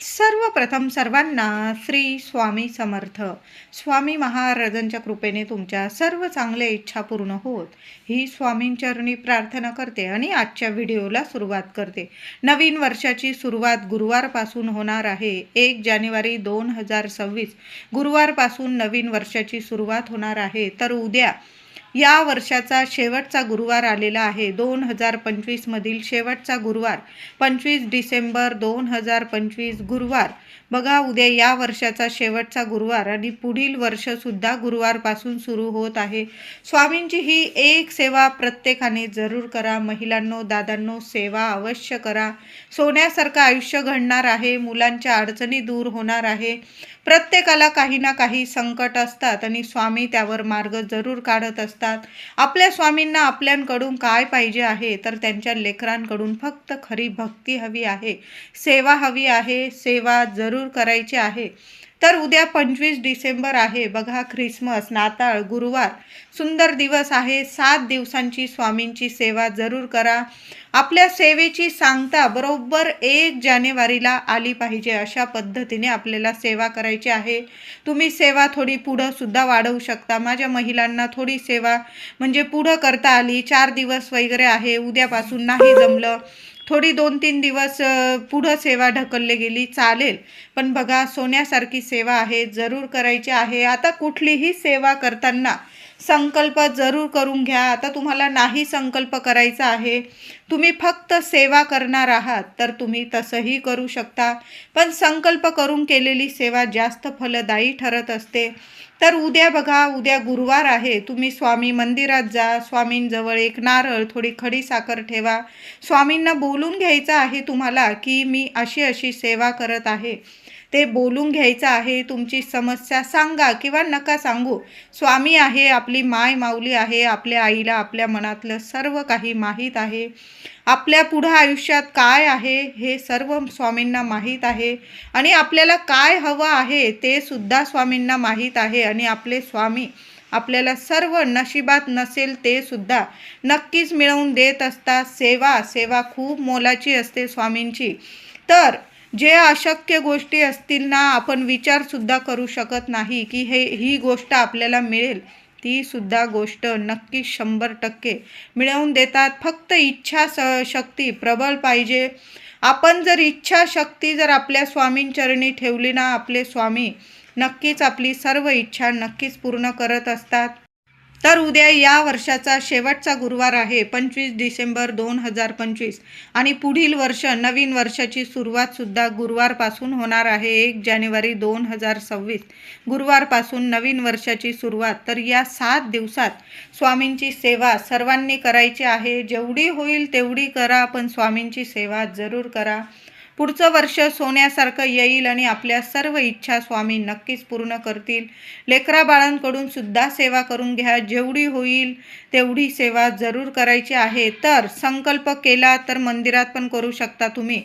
सर्वप्रथम सर्वांना श्री स्वामी समर्थ. स्वामी महाराजांच्या कृपेने तुमच्या सर्व चांगल्या इच्छा पूर्ण होत ही स्वामींचरणी प्रार्थना करते आणि आजच्या व्हिडिओला सुरुवात करते. नवीन वर्षाची सुरुवात गुरुवारपासून होणार आहे. 1 जानेवारी 2026 गुरुवारपासून नवीन वर्षाची सुरुवात होणार आहे. तर उद्या या वर्षाचा शेवटचा गुरुवार आलेला आहे. 2025 मधील शेवटचा गुरुवार 25 डिसेंबर 2025 गुरुवार. बघा, उद्या या वर्षाचा शेवटचा गुरुवार आणि पुढील वर्षसुद्धा गुरुवारपासून सुरू होत आहे. स्वामींची ही एक सेवा प्रत्येकाने जरूर करा. महिलांनो, दादांनो, सेवा अवश्य करा. सोन्यासारखं आयुष्य घडणार आहे. मुलांच्या अडचणी दूर होणार आहे. प्रत्येकाला काही ना काही संकट असतात आणि स्वामी त्यावर मार्ग जरूर काढत असतात. आपल्या स्वामींना आपल्याकडून काय पाहिजे आहे, तर त्यांच्या लेकरांकडून फक्त खरी भक्ती हवी आहे, सेवा हवी आहे. सेवा जरूर करायची आहे. तर उद्या 25 डिसेंबर आहे. बघा, ख्रिसमस, नाताळ, गुरुवार, सुंदर दिवस आहे. 7 दिवसांची स्वामींची सेवा जरूर करा. आपल्या सेवेची सांगता बरोबर 1 जानेवारीला आली पाहिजे. अशा पद्धतीने आपल्याला सेवा करायची आहे. तुम्ही सेवा थोडी पुढं सुद्धा वाढवू शकता. माझ्या महिलांना थोडी सेवा म्हणजे पुढं करता आली. 4 दिवस वगैरे आहे. उद्यापासून नाही जमलं, थोडी 2-3 दिवस पुढं सेवा ढकलली गेली, चालेल. पण बघा, सोन्यासारखी सेवा आहे, जरूर करायची आहे. आता कुठलीही सेवा करताना संकल्प जरूर करून घ्या. आता तुम्हाला नाही संकल्प करायचा आहे, तुम्ही फक्त सेवा करणार आहात, तर तुम्ही तसंही करू शकता. पण संकल्प करून केलेली सेवा जास्त फलदायी ठरत असते. तर उद्या बघा, उद्या गुरुवार आहे. तुम्ही स्वामी मंदिरात जा. स्वामींजवळ एक नारळ, थोडी खडी साखर ठेवा. स्वामींना बोलून घ्यायचं आहे तुम्हाला की मी अशी अशी सेवा करत आहे. ते बोलून घ्यायचं आहे. तुमची समस्या सांगा किंवा नका सांगू. स्वामी आहे, आपली माय माऊली आहे. आपल्या आईला आपल्या मनातलं सर्व काही माहीत आहे. आपल्या पुढं आयुष्यात काय आहे हे सर्व स्वामींना माहीत आहे आणि आपल्याला काय हवं आहे ते सुद्धा स्वामींना माहीत आहे. आणि आपले स्वामी आपल्याला सर्व नशिबात नसेल ते सुद्धा नक्कीच मिळवून देत असतात. सेवा खूप मोलाची असते स्वामींची. तर जे अशक्य गोष्टी असतील ना, आपण विचारसुद्धा करू शकत नाही की ही गोष्ट आपल्याला मिळेल, ती सुद्धा गोष्ट नक्की 100% मिळवून देतात. फक्त शक्ती प्रबळ पाहिजे. आपण जर इच्छाशक्ती जर आपल्या स्वामींचरणी ठेवली ना, आपले स्वामी नक्कीच आपली सर्व इच्छा नक्कीच पूर्ण करत असतात. तर उद्या या वर्षाचा शेवटचा गुरुवार आहे, 25 डिसेंबर 2025 आणि पुढील वर्ष नवीन वर्षाची सुरुवातसुद्धा गुरुवारपासून होणार आहे. 1 जानेवारी 2026 गुरुवारपासून नवीन वर्षाची सुरुवात. तर या 7 दिवसात स्वामींची सेवा सर्वांनी करायची आहे. जेवढी होईल तेवढी करा, पण स्वामींची सेवा जरूर करा. पुढचं वर्ष सोन्यासारखं येईल आणि आपल्या सर्व इच्छा स्वामी नक्कीच पूर्ण करतील. लेकराबाळांकडून सुद्धा सेवा करून घ्या. जेवढी होईल तेवढी सेवा जरूर करायची आहे. तर संकल्प केला तर मंदिरात पण करू शकता तुम्ही,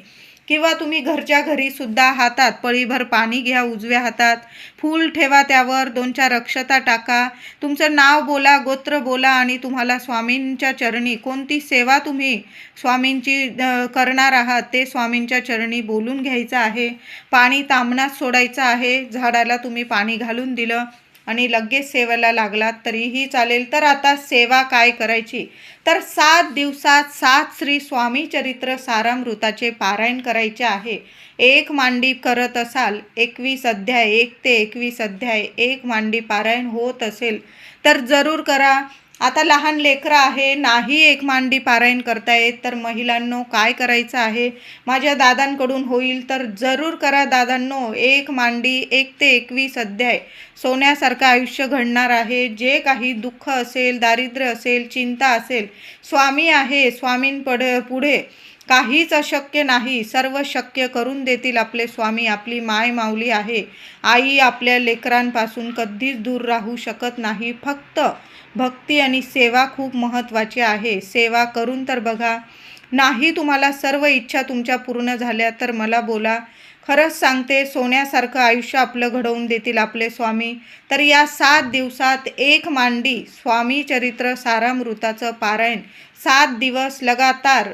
किंवा तुम्ही घरच्या घरी सुद्धा हातात पळीभर पाणी घ्या. उजव्या हातात फूल ठेवा, त्यावर 2-4 अक्षता टाका. तुमचं नाव बोला, गोत्र बोला आणि तुम्हाला स्वामींच्या चरणी कोणती सेवा तुम्ही स्वामींची करणार आहात ते स्वामींच्या चरणी बोलून घ्यायचं आहे. पाणी तांबणात सोडायचं आहे. झाडाला तुम्ही पाणी घालून दिलं आणि लगेच सेवेला लागलात तरीही चालेल. तर आता सेवा काय करायची, तर 7 दिवसात 7 श्री स्वामी चरित्र सारामृताचे पारायण करायचे आहे. 1 मांडी करत असाल, 21 अध्याय, 1 ते 21 अध्याय 1 मांडी पारायण होत असेल तर जरूर करा. आता लहान लेकरं आहे, नाही 1 मांडी पारायण करता येत, तर महिलांनो काय करायचं आहे, माझ्या दादांकडून होईल तर जरूर करा. दादांनो, 1 मांडी 1 ते 21 अध्याय सोन्यासारखं आयुष्य घडणार आहे. जे काही दुःख असेल, दारिद्र्य असेल, चिंता असेल, स्वामी आहे. पुढे काहीच अशक्य नाही. सर्व शक्य करून देतील आपले स्वामी. आपली माय माऊली आहे. आई आपल्या लेकरांपासून कधीच दूर राहू शकत नाही. फक्त भक्ती आणि सेवा खूप महत्त्वाची आहे. सेवा करून तर बघा, नाही तुम्हाला सर्व इच्छा तुमच्या पूर्ण झाल्या तर मला बोला. खरंच सांगते, सोन्यासारखं आयुष्य आपलं घडवून देतील आपले स्वामी. तर या 7 दिवसात एक मांडी स्वामी चरित्र सारामृताचं पारायण 7 दिवस लगातार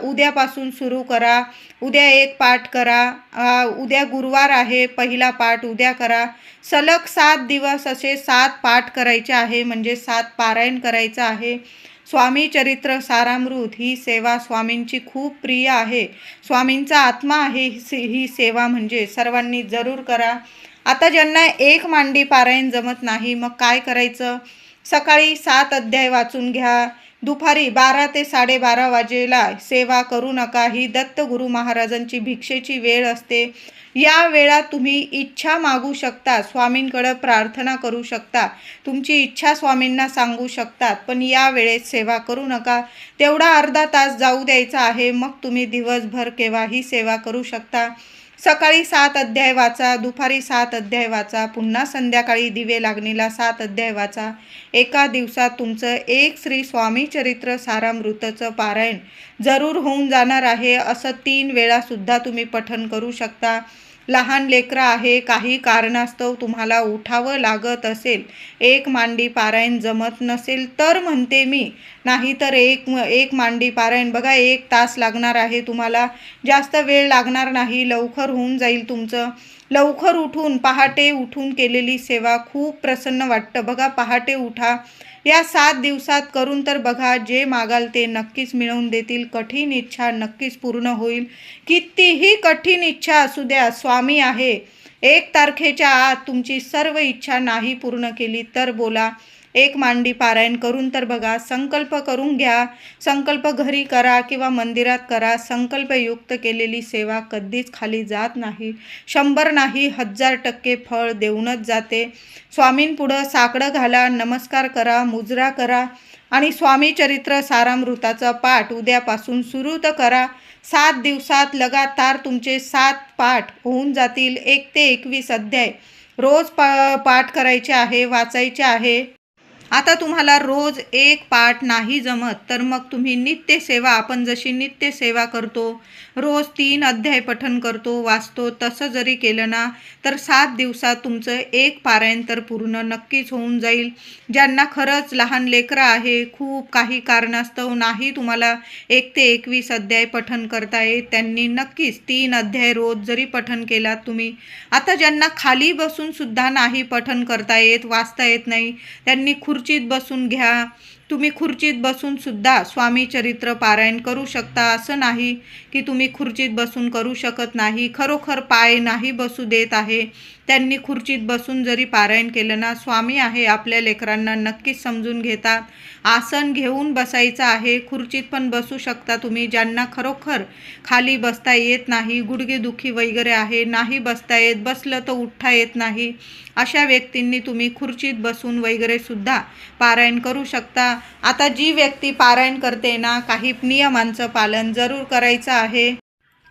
उद्यापासून सुरू करा. उद्या एक पाठ करा. उद्या गुरुवार आहे, पहिला पाठ उद्या करा. सलग 7 दिवस असे 7 पाठ करायचे आहे, म्हणजे 7 पारायण करायचं आहे. स्वामी चरित्र सारामृत ही सेवा स्वामींची खूप प्रिय आहे. स्वामींचा आत्मा आहे ही सेवा, म्हणजे सर्वांनी जरूर करा. आता ज्यांना एक मांडी पारायण जमत नाही, मग काय करायचं? सकाळी 7 अध्याय वाचून घ्या. दुपारी 12 ते 12:30 वाजेला सेवा करू नका. ही दत्तगुरू महाराजांची भिक्षेची वेळ असते. या वेळात तुम्ही इच्छा मागू शकता, स्वामींकडे प्रार्थना करू शकता, तुमची इच्छा स्वामींना सांगू शकतात. पण या वेळेत सेवा करू नका. तेवढा अर्धा तास जाऊ द्यायचा आहे, मग तुम्ही दिवसभर केव्हाही सेवा करू शकता. सकाळी 7 अध्याय वाचा, दुपारी 7 अध्याय वाचा, पुन्हा संध्याकाळी दिवे लागणीला 7 अध्याय वाचा. एका दिवसात तुमचं एक श्री स्वामी चरित्र सारामृतचं पारायण जरूर होऊन जाणार आहे. असं 3 वेळासुद्धा तुम्ही पठण करू शकता. लहान लेकरं आहे, काही कारणास्तव तुम्हाला उठावं लागत असेल, एक मांडी पारायण जमत नसेल तर म्हणते मी, नाहीतर एक मांडी पारायण बघा 1 तास लागणार आहे तुम्हाला. जास्त वेळ लागणार नाही, लवकर होऊन जाईल तुमचं. लवकर उठून पहाटे उठून केलेली सेवा खूप प्रसन्न वाटतं. बघा पहाटे उठा. या 7 दिवसात करून तर बघा, जे मागाल ते नक्कीच मिळवून देतील. कठीण इच्छा नक्कीच पूर्ण होईल. कितीही कठीण इच्छा असू द्या, स्वामी आहे. 1 तारखेच्या आत तुमची सर्व इच्छा नाही पूर्ण केली तर बोला. एक मांडी पारायण करून तर बघा. संकल्प करून घ्या. संकल्प घरी करा किंवा मंदिरात करा. संकल्पयुक्त केलेली सेवा कधीच खाली जात नाही. 100 नाही 1000% फळ देऊनच जाते. स्वामींपुढं साकडं घाला, नमस्कार करा, मुजरा करा आणि स्वामी चरित्र सारामृताचा पाठ उद्यापासून सुरू तर करा. 7 दिवसात लगातार तुमचे 7 पाठ होऊन जातील. 1 ते 21 अध्याय रोज पाठ करायचे आहे, वाचायचे आहे. आता तुम्हाला रोज एक पाठ नाही जमत तर मग तुम्ही नित्यसेवा, आपण जशी नित्यसेवा करतो, रोज 3 अध्याय पठण करतो, वाचतो, तसं जरी केलं ना तर 7 दिवसात तुमचं एक पारायण तर पूर्ण नक्कीच होऊन जाईल. ज्यांना खरंच लहान लेकरं आहे, खूप काही कारणास्तव नाही तुम्हाला 1 ते 21 अध्याय पठण करता येत, त्यांनी नक्कीच 3 अध्याय रोज जरी पठण केलात तुम्ही. आता ज्यांना खाली बसून सुद्धा नाही पठण करता येत, वाचता येत नाही, त्यांनी खुर्चीत बसून घ्या. तुम्ही खुर्चीत बसून सुद्धा स्वामी चरित्र पारायण करू शकता. असं नाही की तुम्ही खुर्चीत बसून करू शकत नाही. खरोखर पाय नाही बसू देत आहे, त्यांनी खुर्चीत बसून जरी पारायण केलं ना, स्वामी आहे आपल्या लेकरांना नक्कीच समजून घेतात. आसन घेऊन बसायचं आहे, खुर्चीत पण बसू शकता तुम्ही. ज्यांना खरोखर खाली बसता येत नाही, गुडघेदुखी वगैरे आहे, नाही बसता येत, बसलं तर उठता येत नाही, अशा व्यक्तींनी तुम्ही खुर्चीत बसून वगैरे सुद्धा पारायण करू शकता. आता जी व्यक्ती पारायण करते ना, काही नियमांचं पालन जरूर करायचं आहे.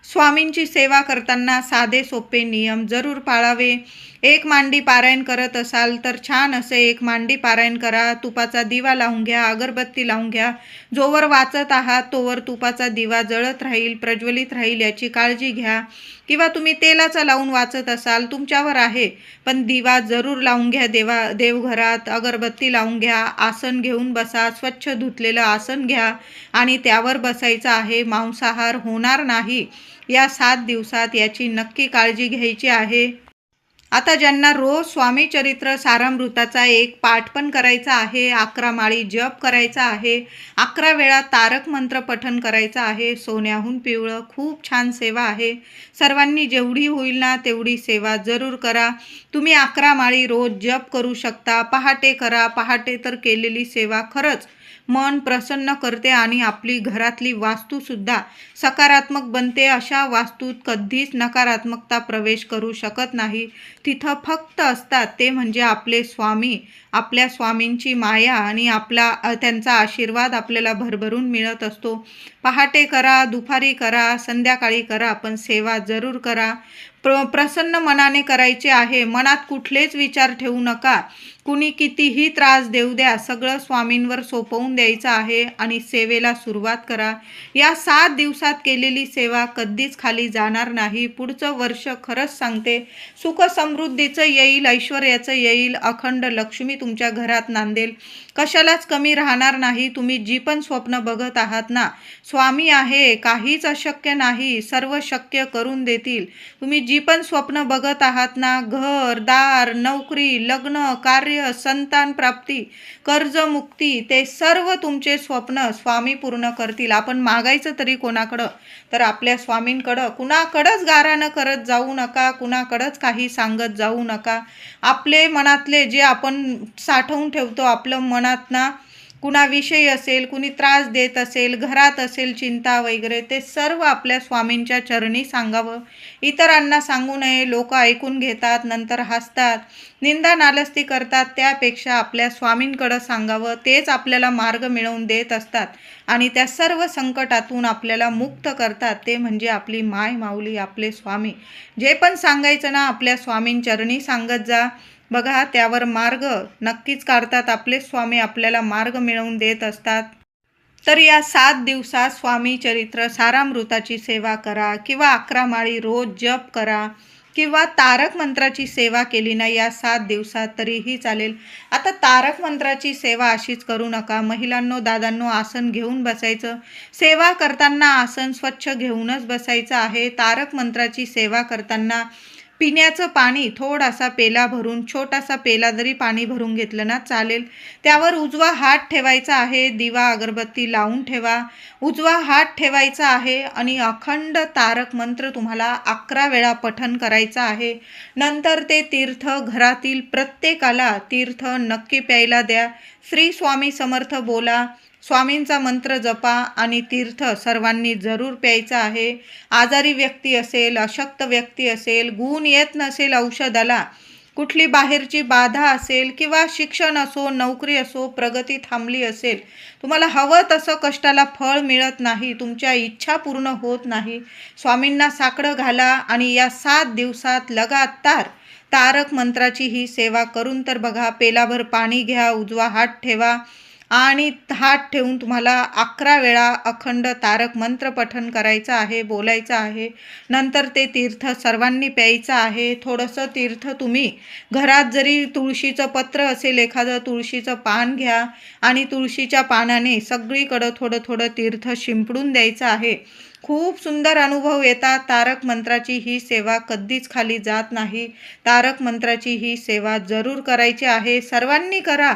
स्वामींची सेवा करताना साधे सोपे नियम जरूर पाळावे. एक मांडी पारायण करत असाल तर छान असे एक मांडी पारायण करा. तुपाचा दिवा लावून घ्या, अगरबत्ती लावून घ्या. जोवर वाचत आहात तोवर तुपाचा दिवा जळत राहील, प्रज्वलित राहील, याची काळजी घ्या. किंवा तुम्ही तेलाचा लावून वाचत असाल, तुमच्यावर आहे, पण दिवा जरूर लावून घ्या. देवघरात अगरबत्ती लावून घ्या. आसन घेऊन बसा, स्वच्छ धुतलेलं आसन घ्या आणि त्यावर बसायचं आहे. मांसाहार होणार नाही या 7 दिवसात, याची नक्की काळजी घ्यायची आहे. आता ज्यांना रोज स्वामी चरित्र सारामृताचा एक पाठ पण करायचा आहे, 11 माळी जप करायचा आहे, 11 वेळा तारक मंत्र पठण करायचा आहे, सोन्याहून पिवळं, खूप छान सेवा आहे. सर्वांनी जेवढी होईल ना तेवढी सेवा जरूर करा. तुम्ही 11 माळी रोज जप करू शकता. पहाटे करा. पहाटे तर केलेली सेवा खरंच मन प्रसन्न करते आणि आपली घरातली वास्तूसुद्धा सकारात्मक बनते. अशा वास्तूत कधीच नकारात्मकता प्रवेश करू शकत नाही. तिथं फक्त असतात ते म्हणजे आपले स्वामी. आपल्या स्वामींची माया आणि त्यांचा आशीर्वाद आपल्याला भरभरून मिळत असतो. पहाटे करा, दुपारी करा, संध्याकाळी करा, पण सेवा जरूर करा. प्रसन्न मनाने करायचे आहे. मनात कुठलेच विचार ठेवू नका. कुणी कितीही त्रास देऊ द्या, सगळं स्वामींवर सोपवून द्यायचं आहे आणि सेवेला सुरुवात करा. या 7 दिवसात केलेली सेवा कधीच खाली जाणार नाही. पुढचं वर्ष खरंच सांगते, सुख समृद्धीचं येईल, ऐश्वर्याचं येईल, अखंड लक्ष्मी तुमच्या घरात नांदेल. कशालाच कमी राहणार नाही. तुम्ही जी पण स्वप्न बघत आहात ना, स्वामी आहे, काहीच अशक्य नाही, सर्व शक्य करून देतील. तुम्ही जी पण स्वप्न बघत आहात ना, घर, दार, नोकरी, लग्न, कार्य, संतान प्राप्ती, कर्जमुक्ती, ते सर्व तुमचे स्वप्न स्वामी पूर्ण करतील. आपण मागायचं तरी कोणाकडं? तर आपल्या स्वामींकडं. कुणाकडंच गारानं करत जाऊ नका, कुणाकडंच काही सांगत जाऊ नका. आपले मनातले जे आपण साठवून ठेवतो आपलं मनात ना, कुणाविषयी असेल, कुणी त्रास देत असेल, घरात असेल चिंता वगैरे, ते सर्व आपल्या स्वामींच्या चरणी सांगावं. इतरांना सांगू नये. लोक ऐकून घेतात, नंतर हसतात, निंदा नालस्ती करतात. त्यापेक्षा आपल्या स्वामींकडं सांगावं. तेच आपल्याला मार्ग मिळवून देत असतात आणि त्या सर्व संकटातून आपल्याला मुक्त करतात. ते म्हणजे आपली माय माऊली, आपले स्वामी. जे पण सांगायचं ना, आपल्या स्वामींचरणी सांगत जा. बघा, त्यावर मार्ग नक्कीच काढतात. आपले स्वामी आपल्याला मार्ग मिळवून देत असतात. तर या 7 दिवसात स्वामी चरित्र सारामृताची सेवा करा किंवा 11 माळी रोज जप करा किंवा तारक मंत्राची सेवा केली ना या 7 दिवसात तरीही चालेल. आता तारक मंत्राची सेवा अशीच करू नका. महिलांनो, दादांनो, आसन घेऊन बसायचं. सेवा करताना आसन स्वच्छ घेऊनच बसायचं आहे. तारक मंत्राची सेवा करताना पिण्याचं पाणी थोडासा पेला भरून, छोटासा पेला जरी पाणी भरून घेतलं ना चालेल. त्यावर उजवा हात ठेवायचा आहे. दिवा अगरबत्ती लावून ठेवा. उजवा हात ठेवायचा आहे आणि अखंड तारक मंत्र तुम्हाला 11 वेळा पठण करायचं आहे. नंतर ते तीर्थ घरातील प्रत्येकाला तीर्थ नक्की प्यायला द्या. श्री स्वामी समर्थ बोला, स्वामींचा मंत्र जपा आणि तीर्थ सर्वांनी जरूर प्यायचं आहे. आजारी व्यक्ती असेल, अशक्त व्यक्ती असेल, गुण येत नसेल औषधाला, कुठली बाहेरची बाधा असेल किंवा शिक्षण असो, नोकरी असो, प्रगती थांबली असेल, तुम्हाला हवं तसं कष्टाला फळ मिळत नाही, तुमच्या इच्छा पूर्ण होत नाही, स्वामींना साकडं घाला आणि या 7 दिवसात लगातार तारक मंत्राची ही सेवा करून तर बघा. पेलाभर पाणी घ्या, उजवा हात ठेवा आणि हात ठेवून तुम्हाला 11 वेळा अखंड तारक मंत्र पठण करायचं आहे, बोलायचं आहे. नंतर ते तीर्थ सर्वांनी प्यायचं आहे. थोडंसं तीर्थ तुम्ही घरात जरी तुळशीचं पत्र असेल, एखादं तुळशीचं पान घ्या आणि तुळशीच्या पानाने सगळीकडं थोडं थोडं तीर्थ शिंपडून द्यायचं आहे. खूप सुंदर अनुभव येतात. तारक मंत्राची ही सेवा कधीच खाली जात नाही. तारक मंत्राची ही सेवा जरूर करायची आहे. सर्वांनी करा.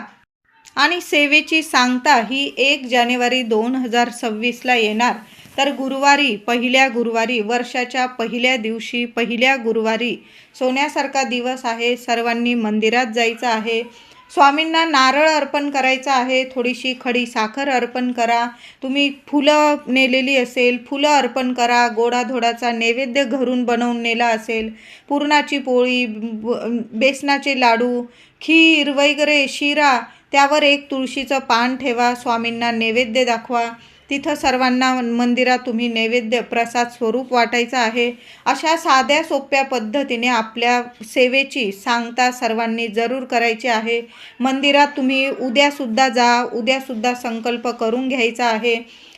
आणि सेवेची सांगता ही 1 जानेवारी 2026ला येणार. तर गुरुवारी, पहिल्या गुरुवारी, वर्षाच्या पहिल्या दिवशी, पहिल्या गुरुवारी सोन्यासारखा दिवस आहे. सर्वांनी मंदिरात जायचं आहे. स्वामींना नारळ अर्पण करायचं आहे. थोडीशी खडी साखर अर्पण करा. तुम्ही फुलं नेलेली असेल, फुलं अर्पण करा. गोडाधोडाचा नैवेद्य घरून बनवून नेला असेल, पुरणाची पोळी, बेसनाचे लाडू, खीर वगैरे, शिरा, त्यावर एक तुळशीचं पान ठेवा. स्वामींना नैवेद्य दाखवा. तिथं सर्वांना मंदिरात तुम्ही नैवेद्य प्रसाद स्वरूप वाटायचं आहे. अशा साध्या सोप्या पद्धतीने आपल्या सेवेची सांगता सर्वांनी जरूर करायची आहे. मंदिरात तुम्ही उद्यासुद्धा जा. उद्यासुद्धा संकल्प करून घ्यायचा आहे.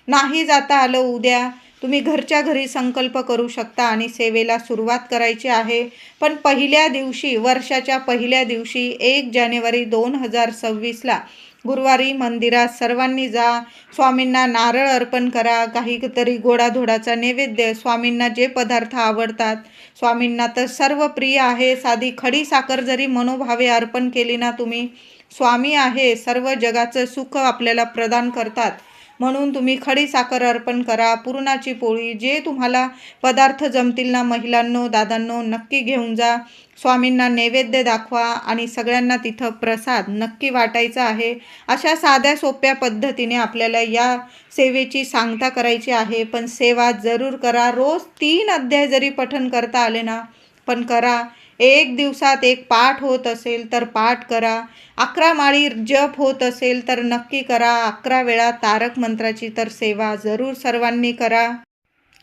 नाही जाता आलं उद्या, तुम्ही घरच्या घरी संकल्प करू शकता आणि सेवेला सुरुवात करायची आहे. पण पहिल्या दिवशी, वर्षाच्या पहिल्या दिवशी 1 जानेवारी 2026ला गुरुवारी मंदिरात सर्वांनी जा. स्वामींना नारळ अर्पण करा. काहीतरी गोडाधोडाचा नैवेद्य, स्वामींना जे पदार्थ आवडतात, स्वामींना तर सर्व प्रिय आहे. साधी खडी साखर जरी मनोभावे अर्पण केली ना तुम्ही, स्वामी आहे, सर्व जगाचं सुख आपल्याला प्रदान करतात. म्हणून तुम्ही खडी साखर अर्पण करा. पुरणाची पोळी, जे तुम्हाला पदार्थ जमतील ना महिलांनो, दादांनो, नक्की घेऊन जा. स्वामींना नैवेद्य दाखवा आणि सगळ्यांना तिथं प्रसाद नक्की वाटायचा आहे. अशा साध्या सोप्या पद्धतीने आपल्याला या सेवेची सांगता करायची आहे. पण सेवा जरूर करा. रोज 3 अध्याय जरी पठण करता आले ना, पण करा. 1 दिवसात 1 पाठ होत असेल तर पाठ करा. 11 माळी जप होत असेल तर नक्की करा. 11 वेळा तारक मंत्राची तर सेवा जरूर सर्वांनी करा.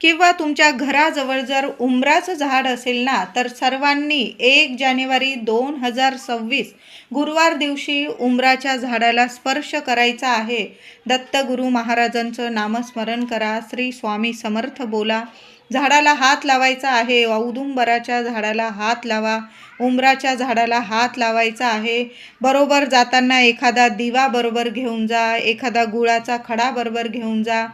किंवा तुमच्या घराजवळ जर उंबराचं झाड असेल ना, तर सर्वांनी 1 जानेवारी 2026 गुरुवार दिवशी उंबराच्या झाडाला स्पर्श करायचा आहे. दत्तगुरू महाराजांचं नामस्मरण करा, श्री स्वामी समर्थ बोला, झाडाला हात लावायचा आहे. औदुंबराच्या झाडाला हात लावा, उंबराच्या झाडाला हात लावायचा आहे. बरोबर जाताना एखादा दिवा बरोबर घेऊन जा, एखादा गुळाचा खडा बरोबर घेऊन जा,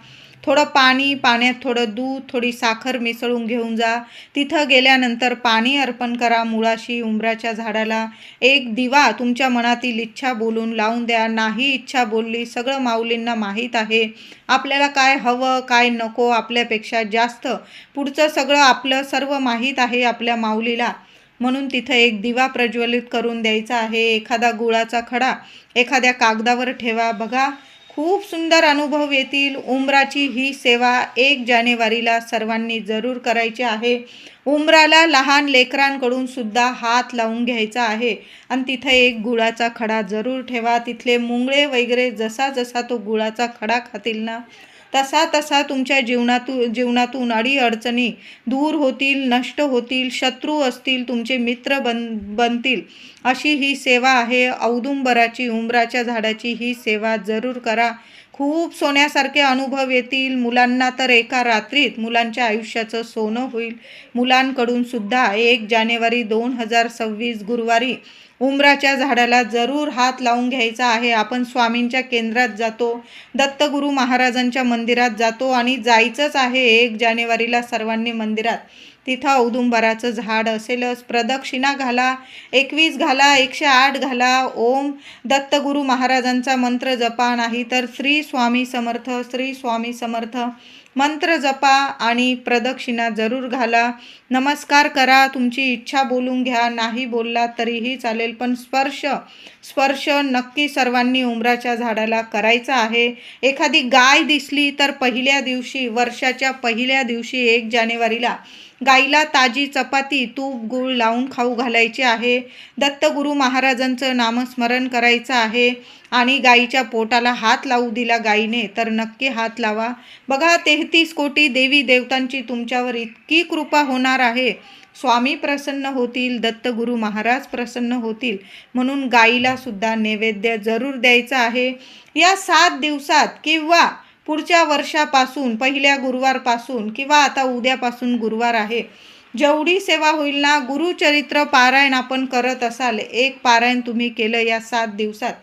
थोडं पाणी, पाण्यात थोडं दूध, थोडी साखर मिसळून घेऊन जा. तिथं गेल्यानंतर पाणी अर्पण करा मुळाशी, उंबराच्या झाडाला. एक दिवा तुमच्या मनातील इच्छा बोलून लावून द्या. नाही इच्छा बोलली, सगळं माऊलींना माहीत आहे आपल्याला काय हवं काय नको, आपल्यापेक्षा जास्त पुढचं सगळं आपलं सर्व माहीत आहे आपल्या माऊलीला. म्हणून तिथं एक दिवा प्रज्वलित करून द्यायचा आहे. एखादा गुळाचा खडा एखाद्या कागदावर ठेवा. बघा, खूप सुंदर अनुभव येतील. उंबराची ही सेवा 1 जानेवारीला सर्वांनी जरूर करायची आहे. उंबराला लहान लेकरांकडून सुद्धा हात लावून घ्यायचा आहे आणि तिथे एक गुळाचा खडा जरूर ठेवा. तिथले मुंगळे वगैरे जसा जसा तो गुळाचा खडा खातील ना, तसा तसा तुमच्या जीवनातून अडीअडचणी दूर होतील, नष्ट होतील, शत्रू असतील तुमचे मित्र बनतील. अशी ही सेवा आहे औदुंबराची, उंबराच्या झाडाची. ही सेवा जरूर करा. खूप सोन्यासारखे अनुभव येतील. मुलांना तर एका रात्रीत मुलांच्या आयुष्याचं सोनं होईल. मुलांकडून सुद्धा 1 जानेवारी 2026 गुरुवारी उंबराच्या झाडाला जरूर हात लावून घ्यायचा आहे. आपण स्वामींच्या केंद्रात जातो, दत्तगुरू महाराजांच्या मंदिरात जातो आणि जायचंच आहे 1 जानेवारीला सर्वांनी मंदिरात. तिथं औदुंबराचं झाड असेलच. प्रदक्षिणा घाला, 21 घाला, 108 घाला. ओम दत्तगुरू महाराजांचा मंत्र जपा, नाही तर श्री स्वामी समर्थ, श्री स्वामी समर्थ मंत्र जपा आणि प्रदक्षिणा जरूर घाला. नमस्कार करा, तुमची इच्छा बोलून घ्या. नाही बोलला तरीही चालेल, पण स्पर्श नक्की सर्वांनी उंबराच्या झाडाला करायचा आहे. एखादी गाय दिसली तर पहिल्या दिवशी, वर्षाच्या पहिल्या दिवशी 1 जानेवारीला गाईला ताजी चपाती, तूप, गूळ लावून खाऊ घालायचे आहे. दत्तगुरू महाराजांचं नामस्मरण करायचं आहे आणि गाईच्या पोटाला हात लावू दिला गाईने तर नक्की हात लावा. बघा, 33 कोटी देवी देवतांची तुमच्यावर इतकी कृपा होणार आहे. स्वामी प्रसन्न होतील, दत्तगुरू महाराज प्रसन्न होतील. म्हणून गाईला सुद्धा नैवेद्य जरूर द्यायचा आहे. या 7 दिवसात किंवा पुढच्या वर्षापासून पहिल्या गुरुवारपासून किंवा आता उद्यापासून गुरुवार आहे, जेवढी सेवा होईल ना, गुरुचरित्र पारायण आपण करत असाल, एक पारायण तुम्ही केलं या 7 दिवसात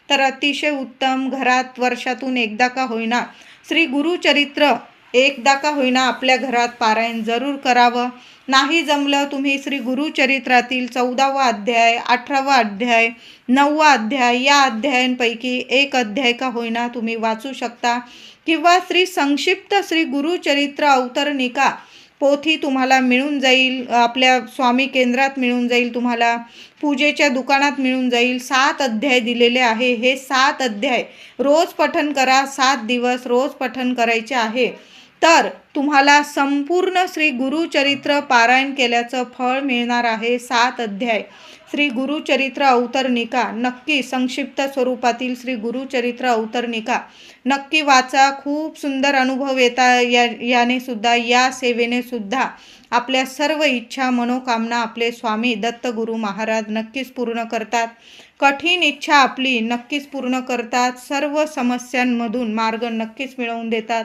तर अतिशय उत्तम. घरात वर्षातून एकदा का होईना श्री गुरुचरित्र एकदा का होईना आपल्या घरात पारायण जरूर करावं. नाही जमलं, तुम्ही श्री गुरुचरित्रातील 14वा अध्याय, 18वा अध्याय, 9वा अध्याय या अध्यायांपैकी एक अध्याय का होईना तुम्ही वाचू शकता. किंवा संक्षिप्त श्री गुरुचरित्र अवतरणिका पोथी तुम्हाला मिळून जाईल, आपल्या स्वामी केंद्रात मिळून जाईल, तुम्हाला पूजेच्या दुकानात मिळून जाईल. 7 अध्याय दिलेले आहे. हे 7 अध्याय रोज पठण करा. 7 दिवस रोज पठण करायचे आहे. तर तुम्हाला संपूर्ण श्री गुरुचरित्र पारायण केल्याचं फळ मिळणार आहे. 7 अध्याय श्री गुरुचरित्र अवतरणिका नक्की, संक्षिप्त स्वरूपातील श्री गुरुचरित्र अवतरणिका नक्की वाचा. खूप सुंदर अनुभव याने सुद्धा, या सेवेने सुद्धा आपल्या सर्व इच्छा मनोकामना आपले स्वामी दत्तगुरू महाराज नक्कीच पूर्ण करतात. कठीण इच्छा आपली नक्कीच पूर्ण करतात. सर्व समस्यांमधून मार्ग नक्कीच मिळवून देतात.